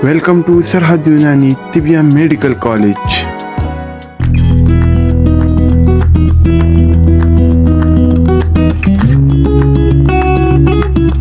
Welcome to Sarhad Unani Tibia Medical College.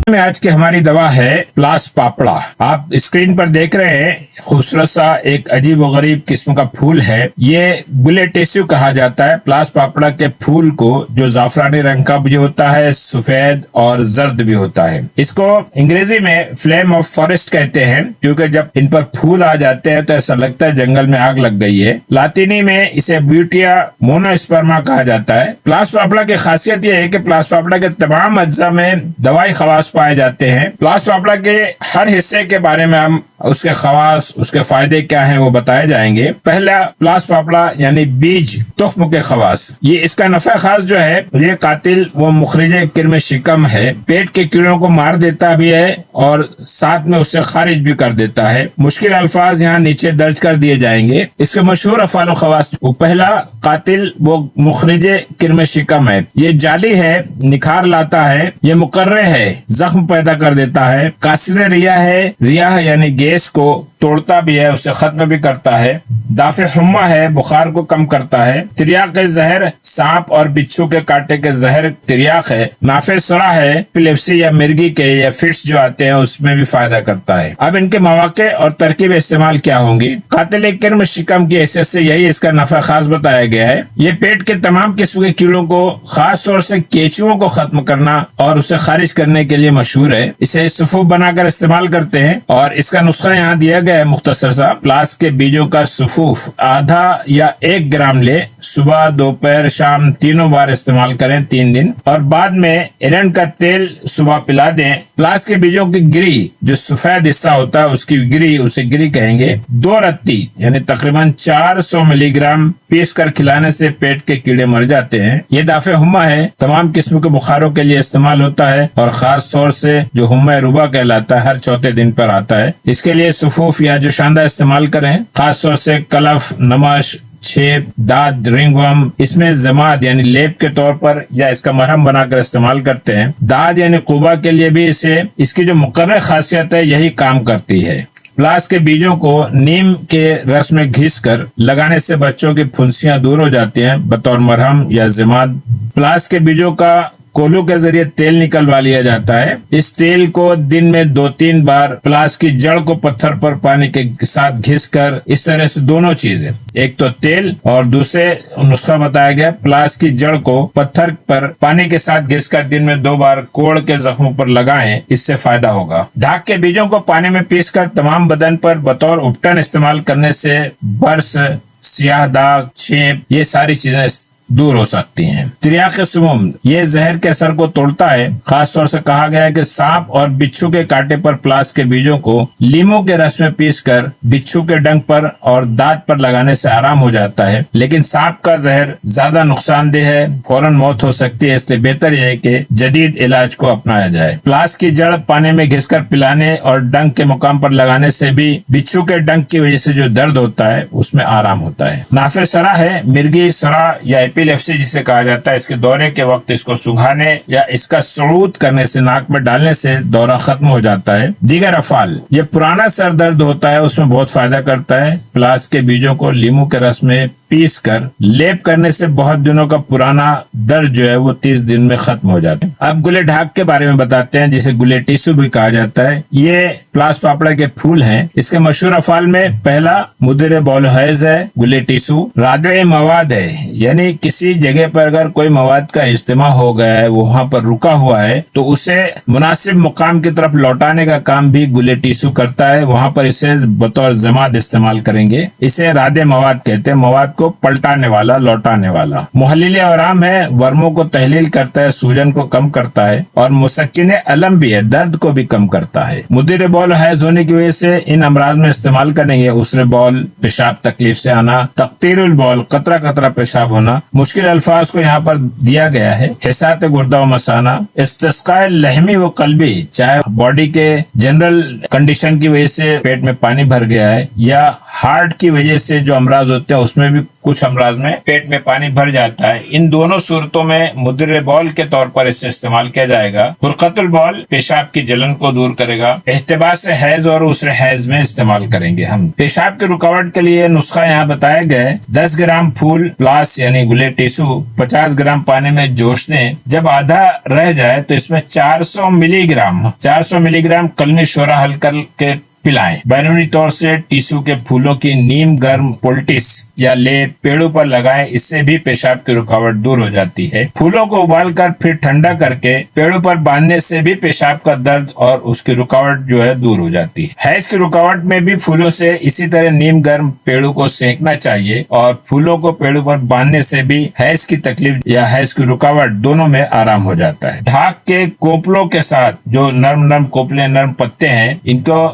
में आज की हमारी दवा है प्लास पापड़ा। आप स्क्रीन पर देख रहे हैं खूबसूरत सा एक अजीब व गरीब किस्म का फूल है। ये गुलेटेसियो कहा जाता है। प्लास पापड़ा के फूल को जो जाफरानी रंग का भी होता है, सफेद और जर्द भी होता है। इसको अंग्रेजी में फ्लेम ऑफ फॉरेस्ट कहते हैं, क्योंकि जब इन पर फूल आ जाते हैं तो ऐसा लगता है जंगल में आग लग गई है। लातीनी में इसे ब्यूटिया मोनोस्पर्मा कहा जाता है। प्लास पापड़ा की खासियत यह है कि प्लास पापड़ा के तमाम अज्जा में दवाई खवास पाए जाते हैं। प्लास पापड़ा के हर हिस्से के बारे में हम उसके खवास, उसके फायदे क्या हैं वो बताए जाएंगे। पहला, प्लास पापड़ा यानी बीज तुख्म के खवास। ये इसका नफा खास जो है, ये कातिल वो मुखरिजे किरम शिकम है। पेट के कीड़ों को मार देता भी है और साथ में उससे खारिज भी कर देता है। मुश्किल अल्फाज यहाँ नीचे दर्ज कर दिए जाएंगे। इसके मशहूर अफाल खवास, पहला कातिल वो मुखरिजे किरम शिकम है। ये जाली है, निखार लाता है, ये मुकर्रे है, जख्म पैदा कर देता है। कासिर रिया है, रिया यानी गैस को तोड़ता भी है, उसे खत्म भी करता है। दाफे हुम्मा है, बुखार को कम करता है। तिरियाक जहर, सांप और बिच्छू के कांटे के जहर तिरियाक है। नाफे सरा है, एपिलेप्सी या मिर्गी के या फिट्स जो आते हैं उसमें भी फायदा करता है। अब इनके मौके और तरकीब इस्तेमाल क्या होंगी? कातिल किरम शिकम की हैसियत से यही इसका नफा खास बताया गया है। ये पेट के तमाम किस्म के कीड़ों को, खास तौर से केचुओं को खत्म करना और उसे खारिज करने के लिए मशहूर है। इसे सुफूफ बनाकर इस्तेमाल करते हैं और इसका नुस्खा यहाँ दिया गया है मुख्तसर सा। प्लास के बीजों का सुफूफ आधा या 1 ग्राम ले, सुबह दोपहर शाम तीनों बार इस्तेमाल करें 3 दिन, और बाद में एरंड का तेल सुबह पिला दें। प्लास के बीजों की गिरी, जो सफेद हिस्सा होता है उसकी गिरी, उसे गिरी कहेंगे, 2 रत्ती यानी तकरीबन 400 मिलीग्राम पीस कर खिलाने से पेट के कीड़े मर जाते हैं। ये दाफे हुम्मा है, तमाम किस्म के बुखारों के लिए इस्तेमाल होता है और खास तौर से जो हुम्मा रुबा कहलाता है हर चौथे दिन पर आता है। इसके लिए सुफूफ या जो शानदार इस्तेमाल करें, खास तौर से कलफ, नमश, छेप, दाद, रिंगवर्म, इसमें जमात यानी लेप के तौर पर या इसका मरहम बनाकर इस्तेमाल करते हैं। दाद यानी कुबा के लिए भी इसे, इसकी जो मुकर्रर खासियत है यही काम करती है। प्लास के बीजों को नीम के रस में घिसकर लगाने से बच्चों की फुंसियां दूर हो जाती हैं बतौर मरहम या जिमाद। प्लास के बीजों का कोल्हू के जरिए तेल निकलवा लिया जाता है। इस तेल को दिन में 2-3 बार प्लास की जड़ को पत्थर पर पानी के साथ घिसकर, इस तरह से दोनों चीजें, एक तो तेल और दूसरे नुस्खा बताया गया, प्लास की जड़ को पत्थर पर पानी के साथ घिसकर दिन में 2 बार कोड़ के जख्मों पर लगाएं, इससे फायदा होगा। ढाक के बीजों को पानी में पीसकर तमाम बदन पर बतौर उपटन इस्तेमाल करने से बर्स, सियाह दाग, छेप, ये सारी चीजें दूर हो सकती हैं। तिरियाक सुमुम, ये जहर के असर को तोड़ता है। खास तौर से कहा गया है कि सांप और बिच्छू के कांटे पर प्लास के बीजों को लीमू के रस में पीसकर बिच्छू के डंक पर और दांत पर लगाने से आराम हो जाता है, लेकिन सांप का जहर ज्यादा नुकसानदेह है, फौरन मौत हो सकती है, इसलिए बेहतर यह है कि जदीद इलाज को अपनाया जाए। प्लास की जड़ पानी में घिसकर पिलाने और डंक के मुकाम पर लगाने से भी बिच्छू के डंक की वजह से जो दर्द होता है उसमें आराम होता है। नाफे सरा है, मिर्गी, सरा या एपिलेप्सी जिसे कहा जाता है, इसके दौरे के वक्त इसको सुंघाने या इसका सरूद करने से, नाक में डालने से दौरा खत्म हो जाता है। दीगर अफाल, ये पुराना सर दर्द होता है, उसमें बहुत फायदा करता है। प्लास के बीजों को लीमू के रस में पीस कर लेप करने से बहुत दिनों का पुराना दर्द जो है वो 30 दिन में खत्म हो जाता है। अब गुले ढाक के बारे में बताते हैं, जिसे गुलेटिसु भी कहा जाता है। ये प्लास पापड़ा के फूल हैं। इसके मशहूर अफाल में पहला मुदर बौलहैज है, गुलेटिसु रादे मवाद है, यानी किसी जगह पर अगर कोई मवाद का इस्तेमाल हो गया है, वो वहाँ पर रुका हुआ है, तो उसे मुनासिब मुकाम की तरफ लौटाने का काम भी गुलेटिसु करता है। वहाँ पर इसे बतौर जमात इस्तेमाल करेंगे। इसे रादे मवाद कहते हैं, मवाद को पलटाने वाला, लौटाने वाला। मुहल्लिल आराम है, वर्मों को तहलील करता है, सूजन को कम करता है और मुसक्किन अलम भी है, दर्द को भी कम करता है। मुदर बौल हैज होने की वजह से इन अमराज में इस्तेमाल करेंगे। उसरे बौल, पेशाब तकलीफ से आना, तकतीरुल बौल, कतरा कतरा पेशाब होना, मुश्किल अल्फाज को यहाँ पर दिया गया है। हिसात गुर्दा व मसाना, इस्तिस्काए लहमी व कल्बी, चाहे बॉडी के जनरल कंडीशन की वजह से पेट में पानी भर गया है या हार्ट की वजह से जो अमराज होते हैं उसमें भी कुछ अमराज में पेट में पानी भर जाता है। इन दोनों सूरतों में मुद्र बौल के तौर पर इससे इस्तेमाल किया जाएगा। हुरकतुल बौल पेशाब की जलन को दूर करेगा। एहतिबास से हैज और उसरे हैज में इस्तेमाल करेंगे हम। पेशाब की रुकावट के लिए नुस्खा यहाँ बताया गया है। 10 ग्राम फूल प्लास यानी गुले टिश्यू 50 ग्राम पानी में जोश दें। जब आधा रह जाए तो इसमें 400 मिलीग्राम कलमी शोरा हल करके पिलाएं। बैरूनी तौर से टिश्यू के फूलों की नीम गर्म पोल्टिस या लेप पेड़ों पर लगाएं। इससे भी पेशाब की रुकावट दूर हो जाती है। फूलों को उबालकर फिर ठंडा करके पेड़ों पर बांधने से भी पेशाब का दर्द और उसकी रुकावट जो है दूर हो जाती है। हैज की रुकावट में भी फूलों से इसी तरह नीम गर्म पेड़ों को सेंकना चाहिए और फूलों को पेड़ों पर बांधने से भी हैज की तकलीफ या हैज की रुकावट दोनों में आराम हो जाता है। ढाक के कोपलों के साथ जो नरम कोपले नरम पत्ते हैं, इनको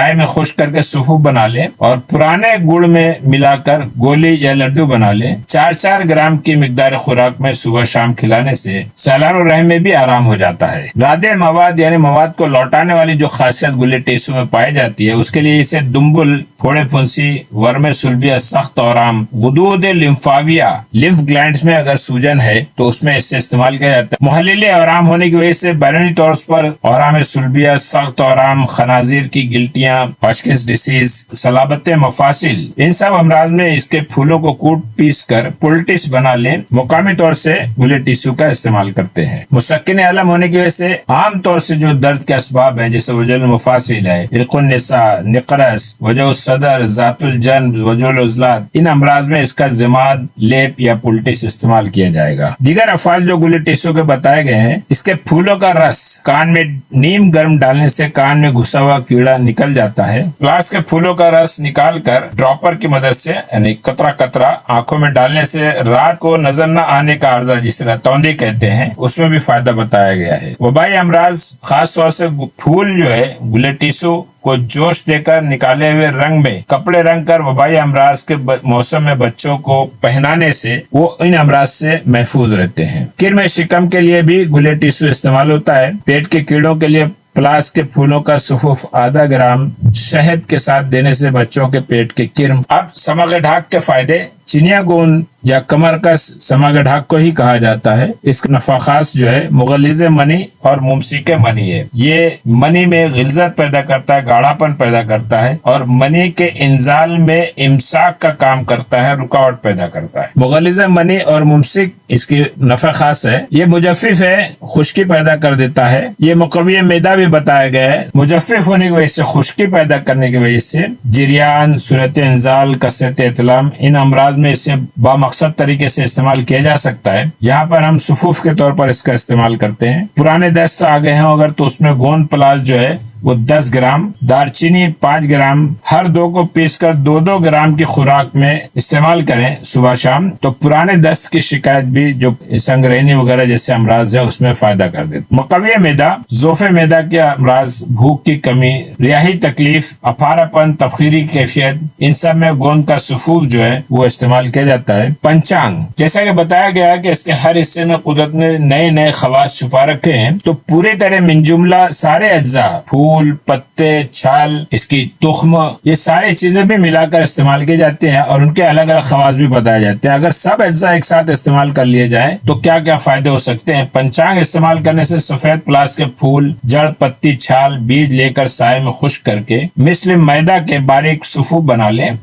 में खुश्क करके सुफूफ बना लें और पुराने गुड़ में मिलाकर गोली या लड्डू बना लें। 4-4 ग्राम की मिकदार खुराक में सुबह शाम खिलाने से सैलानो रहम में भी आराम हो जाता है। रादे मवाद यानी मवाद को लौटाने वाली जो खासियत गुले टिश्यू में पाई जाती है, उसके लिए इसे दुम्बुल, फोड़े फुंसी, वर्मे सुल्बिया, सख्त औराम, गुदूद लिम्फाविया, लिम्फ ग्लैंड्स में अगर सूजन है तो उसमें इससे इस्तेमाल किया जाता है। मुहल्लिल औराम होने की वजह से बैरूनी तौर पर औराम सुल्बिया, सख्त औराम, खनाजीर की गिल्टियां, हॉजकिंस डिसीज, सलाबत मफासिल, इन सब अमराज में इसके फूलों को कूट पीस कर पोल्टिस बना लें। मुकामी तौर से गुले टिश्यू का इस्तेमाल करते हैं। मुसक्किन अलम होने की वजह से आम तौर से जो दर्द के असबाब है, जैसे वजह मफासिल है, इल्कुन निसा, निकरस, वजह सदर, जातुल जन्ब, वजह उजलात, इन अमराज में इसका जिमाद, लेप या पोल्टिस इस्तेमाल किया जाएगा। दीगर अफाल जो गुले टिश्यू के बताए गए हैं, इसके फूलों का रस कान में नीम गर्म डालने से कान में घुसा हुआ कीड़ा निकल जाता है। प्लास के फूलों का रस निकालकर ड्रॉपर की मदद से यानी कतरा कतरा आंखों में डालने से रात को नजर न आने का अर्जा, जिसे रतौंदी कहते हैं, उसमें भी फायदा बताया गया है। वबाई अमराज खास तौर से फूल जो है गुले टिश्यू को जोश देकर निकाले हुए रंग में कपड़े रंग कर वबाई अमराज के मौसम में बच्चों को पहनाने से वो इन अमराज से महफूज रहते हैं। किर्म शिकम के लिए भी गुले टिश्यू इस्तेमाल होता है। पेट के कीड़ों के लिए प्लास के फूलों का सुफूफ आधा ग्राम शहद के साथ देने से बच्चों के पेट के किर्म। अब समग ढाक के फायदे। चिनिया गोंद या कमरकस समग ढाक को ही कहा जाता है। इसका नफा खास जो है मुगलिज़ मनी और मुमसिक मनी है। ये मनी में गिल्ज़त पैदा करता है, गाढ़ापन पैदा करता है और मनी के इंजाल में इमसाक का काम करता है, रुकावट पैदा करता है। मुगलिज़ मनी और मुमसिक इसकी नफा खास है। ये मुजफ्फिफ है, खुश्की पैदा कर देता है। ये मुकव्वी मैदा भी बताया गया है। मुजफ्फिफ होने की वजह से, खुश्की पैदा करने की वजह से जिरियान, सूरत इंजाल, कसरत इतलाम, इन अमराज में इसे बामकसद तरीके से इस्तेमाल किया जा सकता है। यहाँ पर हम सुफूफ के तौर पर इसका इस्तेमाल करते हैं। पुराने दस्त आ गए हैं अगर, तो उसमें गोंद प्लास जो है वो 10 ग्राम, दारचीनी 5 ग्राम, हर दो को पीसकर 2-2 ग्राम की खुराक में इस्तेमाल करें सुबह शाम, तो पुराने दस्त की शिकायत भी जो संगरेनी वगैरह जैसे अमराज है उसमें फायदा कर देते। मुकव्वी मैदा, जोफे मैदा के अमराज, भूख की कमी, रियाही तकलीफ, अफारापन, तफखीरी कैफियत, इन सब में गोंद का सुफूफ जो है वो इस्तेमाल किया जाता है। पंचांग, जैसा कि बताया गया कि इसके हर हिस्से में कुदरत ने नए नए खवास छुपा रखे हैं, तो पूरी तरह मिनजुमला सारे अज्जा, फूल, पत्ते, छाल, इसकी तुख्म, ये सारी चीजें भी मिलाकर इस्तेमाल किए जाते हैं और उनके अलग अलग खवास भी बताए जाते हैं। अगर सब अज्जा एक साथ इस्तेमाल कर लिए जाए तो क्या क्या फायदे हो सकते हैं। पंचांग इस्तेमाल करने से सफेद प्लास के फूल, जड़, पत्ती, छाल, बीज लेकर साए में खुश्क करके मिस्र मैदा के बारीक सुफूफ बना लें।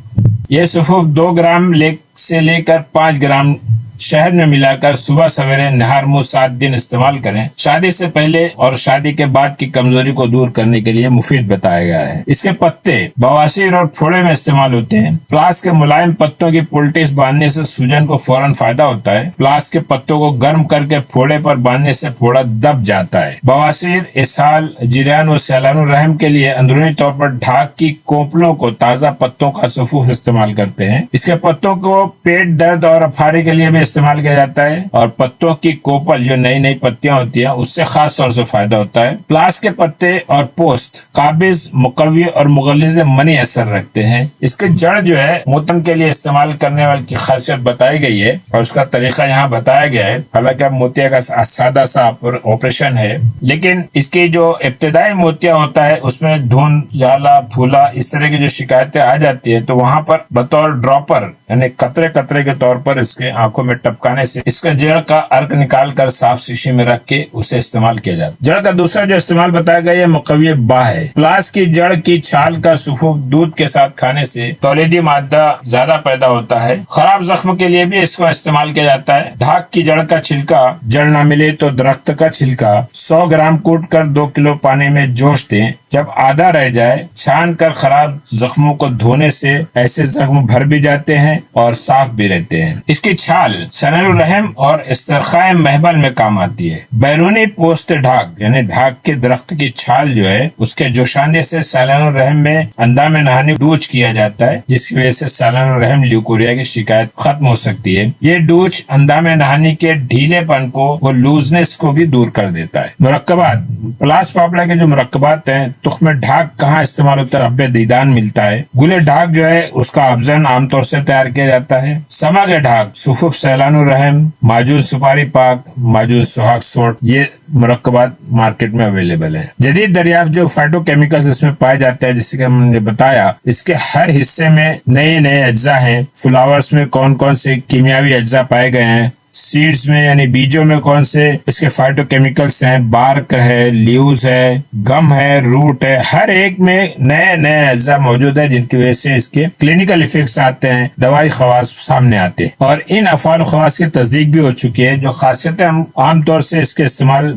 ये सुफूफ 2 ग्राम से लेकर 5 ग्राम शहद में मिलाकर सुबह सवेरे नहर मुंह 7 दिन इस्तेमाल करें। शादी से पहले और शादी के बाद की कमजोरी को दूर करने के लिए मुफीद बताया गया है। इसके पत्ते बवासीर और फोड़े में इस्तेमाल होते हैं। प्लास के मुलायम पत्तों की पोल्टिस बांधने से सूजन को फौरन फायदा होता है। प्लास के पत्तों को गर्म करके फोड़े पर बांधने से फोड़ा दब जाता है। बवासीर, इसहाल, जिरियान और सैलानो रहम के लिए अंदरूनी तौर पर ढाक की कोपलों को ताजा पत्तों का सुफूफ इस्तेमाल करते हैं। इसके पत्तों को पेट दर्द और अफारी के लिए भी इस्तेमाल किया जाता है और पत्तों की कोपल जो नई नई पत्तियां होती है उससे खास तौर से फायदा होता है। प्लास के पत्ते और पोस्ट काबिज, मुकव्वी और मुगल्लिज़ मनी असर रखते हैं। इसके जड़ जो है मूतन के लिए इस्तेमाल करने वाले की खासियत बताई गई है और उसका तरीका यहाँ बताया गया है। हालांकि अब मोतिया का सादा सा ऑपरेशन है, लेकिन इसकी जो इब्तिदाई मोतिया होता है उसमें धुंध, जाला, फूला इस तरह की जो शिकायतें आ जाती है तो वहां पर बतौर ड्रॉपर यानी कतरे कतरे के तौर पर इसके आंखों में टपकाने से इसका जड़ का अर्क निकाल कर साफ शीशी में रख के उसे इस्तेमाल किया जाता है। जड़ का दूसरा जो इस्तेमाल बताया गया है मुकव्वी बा है। प्लास की जड़ की छाल का सुफूफ दूध के साथ खाने से तौलीदी मादा ज्यादा पैदा होता है। खराब जख्म के लिए भी इसको इस्तेमाल किया जाता है। ढाक की जड़ का छिलका, जड़ न मिले तो दरख्त का छिलका 100 ग्राम कूट कर 2 किलो पानी में जोश दें। जब आधा रह जाए छान कर खराब जख्मों को धोने से ऐसे जख्म भर भी जाते हैं और साफ भी रहते हैं। इसकी छाल सननुर रहम और इस्तिरखाए महबल में काम आती है। बैरूनी पोस्ट ढाक यानी ढाक के दरख्त की छाल जो है उसके जोशाने से सननुर रहम में अंदाम नहानी डूच किया जाता है, जिसकी वजह से सननुर रहम ल्यूकोरिया की शिकायत खत्म हो सकती है। ये डूच अंदाम नहानी के ढीलेपन को, वो लूजनेस को भी दूर कर देता है। मुरक्कबात, प्लास पापड़ा के जो मुरक्कबात हैं, तुख्म ढाक कहाँ इस्तेमाल होता है? अब्बे दीदान मिलता है। गुले ढाक जो है उसका अफजन आमतौर से तैयार किया जाता है। समग ढाक, सुफुफ सैलानुर रहम, माजूद सुपारी पाक, माजूद सुहाग सोट, ये मुरक्कबात मार्केट में अवेलेबल है। जदीद दरियाफ्त जो फाइटोकेमिकल्स इसमें पाए जाते हैं, जैसे कि हमने बताया, इसके हर हिस्से में नए नए अज्जा हैं। फ्लावर्स में कौन कौन से कीमियावी अज्जा पाए गए हैं, सीड्स में यानी बीजों में कौन से इसके फाइटोकेमिकल्स हैं, बार्क है, लीव्स है, गम है, रूट है, हर एक में नए नए अज्जा मौजूद है जिनकी वजह से इसके क्लिनिकल इफेक्ट्स आते हैं, दवाई खवास सामने आते हैं और इन अफाल खवास की तस्दीक भी हो चुकी है। जो खासियतें हम आमतौर से इसके इस्तेमाल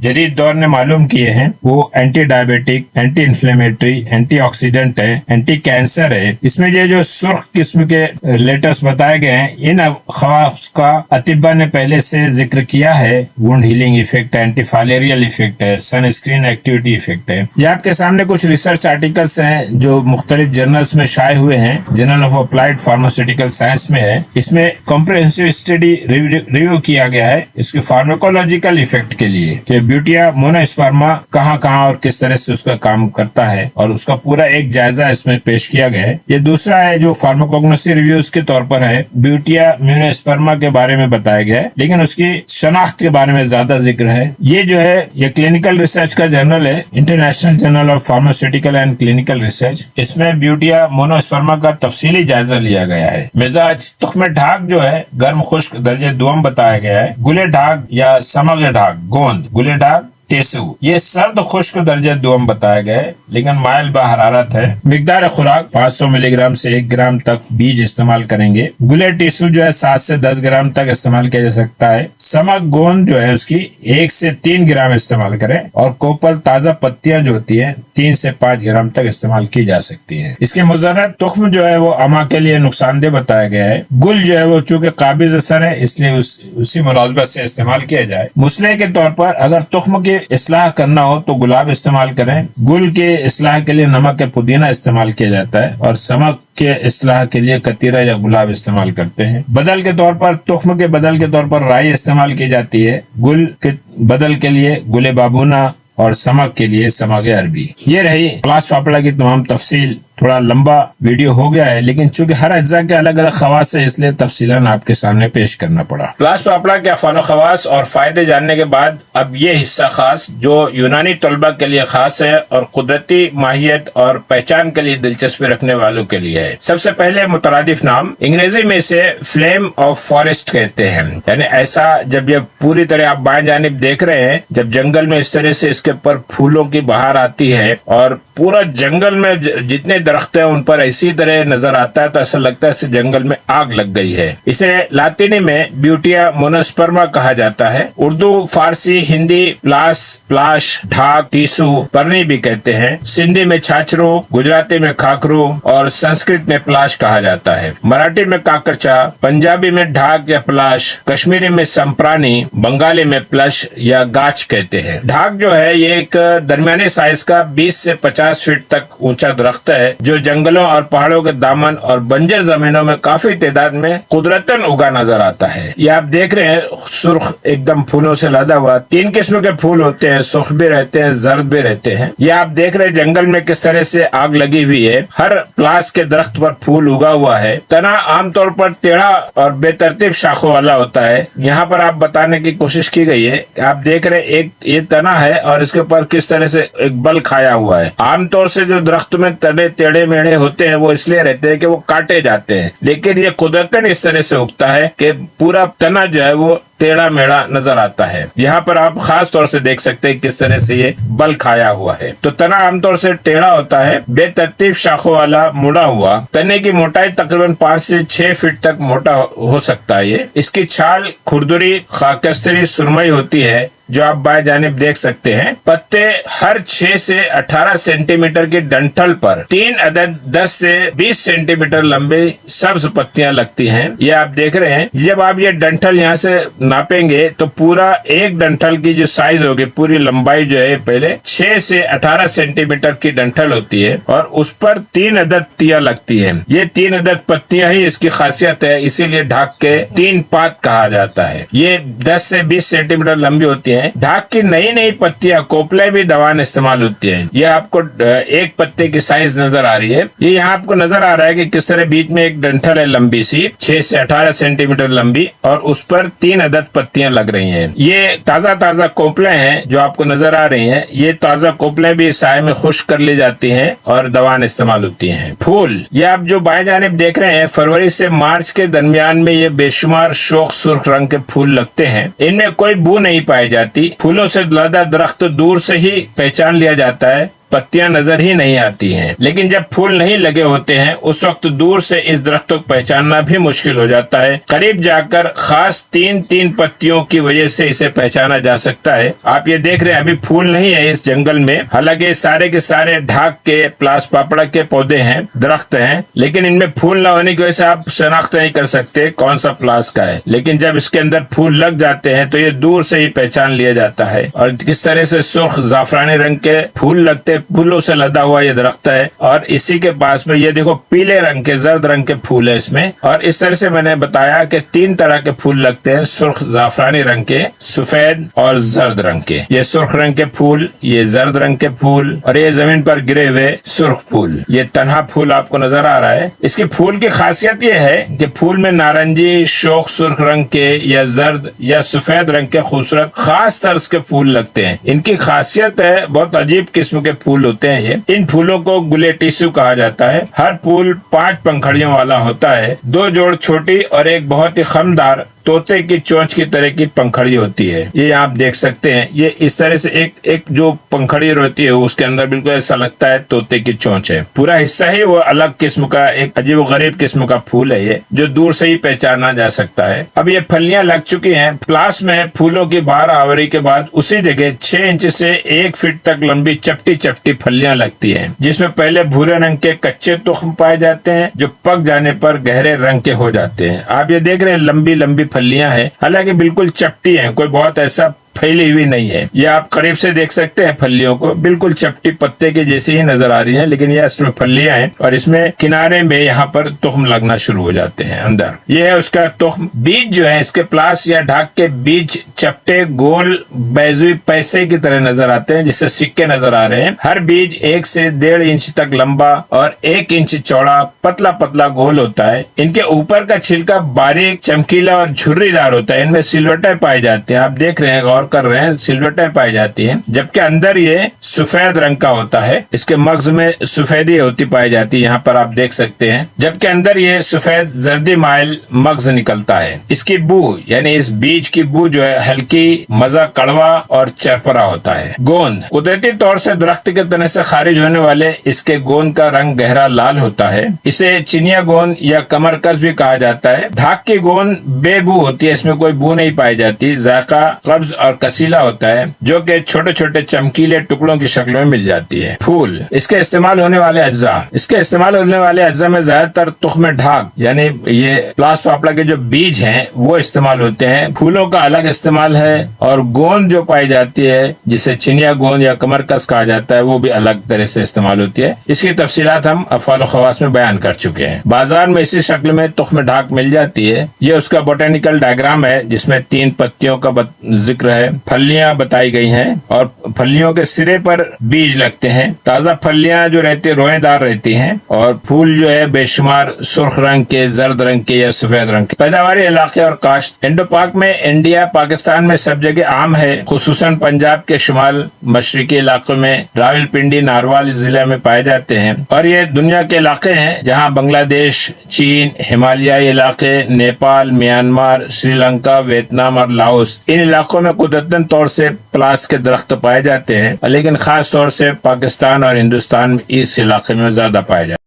जदीद दौर ने मालूम किए हैं वो anti diabetic, anti inflammatory, anti oxidant है, एंटी कैंसर है। इसमें ये जो सुर्ख किस्म के लेटर्स बताए गए हैं, इन खवास का अतिबा ने पहले से जिक्र किया है। वुंड हीलिंग इफेक्ट है, एंटी फालेरियल इफेक्ट है, सनस्क्रीन एक्टिविटी इफेक्ट है। ये आपके सामने कुछ रिसर्च आर्टिकल्स हैं जो मुख्तलिफ जर्नल्स में शाये हुए हैं। Journal of applied pharmaceutical science में है। इसमें कॉम्प्रिहेंसिव स्टडी रिव्यू किया गया है इसके फार्माकोलॉजिकल इफेक्ट के लिए कि ब्यूटिया मोनोस्पर्मा कहाँ कहाँ और किस तरह से उसका काम करता है और उसका पूरा एक जायजा इसमें पेश किया गया है। ये दूसरा है जो फार्माकोग्नोसी रिव्यूज के तौर पर है। ब्यूटिया मोनोस्पर्मा के बारे में बताया गया है लेकिन उसकी शनाख्त के बारे में ज्यादा जिक्र है। ये जो है ये क्लिनिकल रिसर्च का जर्नल है, international journal of pharmaceutical and clinical research. इसमें ब्यूटिया मोनोस्पर्मा का तफसीली जायजा लिया गया है। मिजाज, तुख्म ढाक जो है गर्म खुश्क दर्जे दुआम बताया गया है। गुले ढाक या समग ढाक, गोंद, गुले ढाक, टेसू, ये सर्द खुश्क दर्जे दुआम बताया गया है लेकिन माइल बहरारत है। मिकदार खुराक 500 मिलीग्राम से 1 ग्राम तक बीज इस्तेमाल करेंगे। गुले टेसू जो है 7 से 10 ग्राम तक इस्तेमाल किया जा सकता है। समक गोंद जो है उसकी 1 से 3 ग्राम इस्तेमाल करें और कोपल ताजा पत्तियां जो होती है 3 से 5 ग्राम तक इस्तेमाल की जा सकती है। इसके मुजर्रत तुख्म जो है वो अमा के लिए नुकसानदेह बताया गया है। गुल जो है वो चूंकि काबिज असर है इसलिए उसी मुलाजमत से इस्तेमाल किया जाए। मुसले के तौर पर अगर तुख्म के इस्लाह करना हो तो गुलाब इस्तेमाल करें। गुल के इस्लाह के लिए नमक या पुदीना इस्तेमाल किया जाता है और समक के इस्लाह के लिए कतीरा या गुलाब इस्तेमाल करते हैं। बदल के तौर पर तुख्म के बदल के तौर पर राई इस्तेमाल की जाती है। गुल के बदल के लिए गुले बाबूना और समक के लिए समक अरबी। ये रही प्लास पापड़ा की तमाम तफसील। थोड़ा लंबा वीडियो हो गया है लेकिन चूंकि हर अज्जा के अलग अलग खवास है इसलिए तफसीलन आपके सामने पेश करना पड़ा। प्लास पापड़ा के अफानो खवास और फायदे जानने के बाद अब ये हिस्सा खास जो यूनानी तलबा के लिए खास है और कुदरती माहियत और पहचान के लिए दिलचस्पी रखने वालों के लिए है। सबसे पहले मुतरादिफ नाम, अंग्रेजी में इसे फ्लेम ऑफ फॉरेस्ट कहते हैं। यानी ऐसा जब ये पूरी तरह आप बाएं जानिब देख रहे हैं, जब जंगल में इस तरह से इसके ऊपर फूलों की बहार आती है और पूरा जंगल में जितने दरख्त हैं उन पर इसी तरह नजर आता है तो ऐसा लगता है इस जंगल में आग लग गई है। इसे लातिनी में ब्यूटिया मोनोस्पर्मा कहा जाता है। उर्दू, फारसी, हिंदी प्लास, प्लाश, ढाक, टीसू, परनी भी कहते हैं। सिंधी में छाछरो, गुजराती में खाकरू और संस्कृत में प्लाश कहा जाता है। मराठी में काकरचा, पंजाबी में ढाक या प्लाश, कश्मीरी में संप्रानी, बंगाली में प्लश या गाछ कहते हैं। ढाक जो है ये एक दरमियानी साइज का 20 से 50 50 फीट तक ऊंचा दरख्त है जो जंगलों और पहाड़ों के दामन और बंजर जमीनों में काफी तादाद में कुदरतन उगा नजर आता है। ये आप देख रहे हैं सुर्ख एकदम फूलों से लदा हुआ। 3 किस्म के फूल होते हैं, सुर्ख भी रहते हैं, जर्द भी रहते हैं। ये आप देख रहे हैं जंगल में किस तरह से आग लगी हुई है। हर प्लास के दरख्त पर फूल उगा हुआ है। तना आमतौर पर टेढ़ा और बेतरतीब शाखों वाला होता है। यहाँ पर आप बताने की कोशिश की गई है। आप देख रहे हैं एक ये तना है और इसके ऊपर किस तरह से एक बल खाया हुआ है। आमतौर से जो दरख्त में तने टेढ़े मेढ़े होते हैं वो इसलिए रहते हैं कि वो काटे जाते हैं, लेकिन ये कुदरतन इस तरह से उगता है कि पूरा तना जो है वो टेढ़ा मेढ़ा नजर आता है। यहाँ पर आप खास तौर से देख सकते हैं किस तरह से ये बल खाया हुआ है। तो तना आमतौर से टेढ़ा होता है, बेतरतीब शाखों वाला, मुड़ा हुआ। तने की मोटाई तकरीबन 5 से 6 फीट तक मोटा हो सकता है। ये इसकी छाल खुरदुरी खाकस्तरी सुरमई होती है जो आप बाएं जानिब देख सकते हैं। पत्ते हर 6 से 18 सेंटीमीटर की डंठल पर 3 अदद 10 से 20 सेंटीमीटर लंबी सब्ज पत्तियां लगती हैं। ये आप देख रहे हैं। जब आप ये डंठल यहाँ से नापेंगे तो पूरा एक डंठल की जो साइज होगी, पूरी लंबाई जो है पहले 6 से 18 सेंटीमीटर की डंठल होती है और उस पर 3 अदद पत्तियां लगती है। ये 3 अदद पत्तियां ही इसकी खासियत है, इसीलिए ढाक के 3 पात कहा जाता है। ये 10 से 20 सेंटीमीटर लंबी होती है। ढाक की नई नई पत्तियां कोपले भी दवान इस्तेमाल होती है। ये आपको एक पत्ते की साइज नजर आ रही है। ये यहाँ आपको नजर आ रहा है कि किस तरह बीच में एक डंठल है लंबी सी, 6 से 18 सेंटीमीटर लंबी, और उस पर 3 अदद पत्तियां लग रही हैं। ये ताजा ताजा कोपले हैं जो आपको नजर आ रही हैं। ये ताजा कोपले भी साए में खुश्क कर ली जाती हैं और दवान इस्तेमाल होती हैं। फूल, ये आप जो बाएं जानिब देख रहे हैं, फरवरी से मार्च के दरमियान में ये बेशुमार शोख सुर्ख रंग के फूल लगते हैं। इनमें कोई बू नहीं पाई जाती। फूलों से लदा दरख्त दूर से ही पहचान लिया जाता है, पत्तियां नजर ही नहीं आती हैं। लेकिन जब फूल नहीं लगे होते हैं उस वक्त दूर से इस दरख्त को पहचानना भी मुश्किल हो जाता है। करीब जाकर खास 3 पत्तियों की वजह से इसे पहचाना जा सकता है। आप ये देख रहे हैं अभी फूल नहीं है इस जंगल में, हालांकि सारे के सारे ढाक के प्लास पापड़ा के पौधे हैं, दरख्त हैं, लेकिन इनमें फूल न होने की वजह से आप शनाख्त नहीं कर सकते कौन सा प्लास का है। लेकिन जब इसके अंदर फूल लग जाते हैं तो ये दूर से ही पहचान लिया जाता है। और किस तरह से सुर्ख जाफरानी रंग के फूल लगते, फूलों से लदा हुआ ये दरख्त है। और इसी के पास में ये देखो पीले रंग के, जर्द रंग के फूल है इसमें। और इस तरह से मैंने बताया कि 3 तरह के फूल लगते हैं, सुर्ख जाफरानी रंग के, सफेद और जर्द रंग के। ये सुर्ख रंग के फूल, ये जर्द रंग के फूल, और ये जमीन पर गिरे हुए सुर्ख फूल। ये तन्हा फूल आपको नजर आ रहा है। इसके फूल की खासियत ये है कि फूल में नारंगी, शोख सुर्ख रंग के या जर्द या सफेद रंग के खूबसूरत खास तर्ज के फूल लगते हैं। इनकी खासियत है बहुत अजीब किस्म के फूल होते हैं ये। इन फूलों को गुले टिश्यू कहा जाता है। हर फूल 5 पंखड़ियों वाला होता है। 2 जोड़ छोटी और एक बहुत ही खमदार तोते की चोंच की तरह की पंखड़ी होती है। ये आप देख सकते हैं। ये इस तरह से एक जो पंखड़ी होती है उसके अंदर बिल्कुल ऐसा लगता है तोते की चोंच है। पूरा हिस्सा ही वो अलग किस्म का एक अजीब गरीब किस्म का फूल है ये, जो दूर से ही पहचाना जा सकता है। अब ये फलियां लग चुकी हैं। प्लास में फूलों की बाहर आवरी के बाद उसी जगह 6 इंच से 1 फीट तक लंबी चपटी चपटी फलियां लगती हैं, जिसमें पहले भूरे रंग के कच्चे तुख्म पाए जाते हैं जो पक जाने पर गहरे रंग के हो जाते हैं। आप ये देख रहे हैं लंबी लंबी फलियां हैं, हालांकि बिल्कुल चपटी हैं, कोई बहुत ऐसा फैली हुई नहीं है। ये आप करीब से देख सकते हैं फलियों को, बिल्कुल चपटी पत्ते के जैसी ही नजर आ रही हैं, लेकिन ये इसमें फलियां हैं और इसमें किनारे में यहाँ पर तुख्म लगना शुरू हो जाते हैं अंदर। ये है उसका तुख्म। बीज जो है इसके प्लास या ढाक के बीज चपटे गोल बैजुई पैसे की तरह नजर आते हैं, जिससे सिक्के नजर आ रहे हैं। हर बीज 1 से 1.5 इंच तक लंबा और 1 इंच चौड़ा पतला पतला गोल होता है। इनके ऊपर का छिलका बारीक, चमकीला और झुर्रीदार होता है। इनमें सिलवटें पाई जाती हैं। आप देख रहे हैं, कर रहे हैं, सिलवटें पाई जाती हैं। जबकि अंदर ये सफेद रंग का होता है। इसके मग्ज में सफेदी होती पाई जाती है, यहाँ पर आप देख सकते हैं। जबकि अंदर ये सफेद जर्दी माइल मग्ज निकलता है। इसकी बू यानी इस बीज की बू जो है हल्की, मजा कड़वा और चरपरा होता है। गोंद, कुदरती तौर से दरख्त के तने से खारिज होने वाले इसके गोंद का रंग गहरा लाल होता है। इसे चिनिया गोंद या कमरकस भी कहा जाता है। ढाक की गोंद बेबू होती है, इसमें कोई बू नहीं पाई जाती। जायका, कब्ज और और कसीला होता है, जो कि छोटे छोटे चमकीले टुकड़ों की शक्ल में मिल जाती है। फूल, इसके इस्तेमाल होने वाले अज्जा में ज्यादातर तुख्म ढाक यानी ये प्लास पापड़ा के जो बीज हैं वो इस्तेमाल होते हैं। फूलों का अलग इस्तेमाल है और गोंद जो पाई जाती है जिसे चिनिया गोंद या कमरकस कहा जाता है वो भी अलग तरह से इस्तेमाल होती है। इसकी तफसीलात हम अफ़आल खवास में बयान कर चुके हैं। बाजार में इसी शक्ल में तुख्म ढाक मिल जाती है। ये उसका बोटेनिकल डायग्राम है जिसमें 3 पत्तियों का जिक्र है। फलियां बताई गई हैं और फलियों के सिरे पर बीज लगते हैं। ताजा फलियां जो रहती है रोएदार रहती हैं और फूल जो है बेशुमार सुर्ख रंग के, जर्द रंग के या सफेद रंग के। पैदावारी इलाके और काश्त, इंडो पाक में इंडिया पाकिस्तान में सब जगह आम है, खुसूसन पंजाब के शुमाल मशरकी इलाकों में रावलपिंडी नारवाल जिले में पाए जाते हैं। और ये दुनिया के इलाके हैं जहाँ बांग्लादेश, चीन, हिमालयाई इलाके, नेपाल, म्यांमार, श्रीलंका, वियतनाम और लाओस, इन इलाकों में कुदरतन तौर से प्लास के दरख्त पाए जाते हैं, लेकिन खास तौर से पाकिस्तान और हिंदुस्तान में इस इलाके में ज्यादा पाए जाते हैं।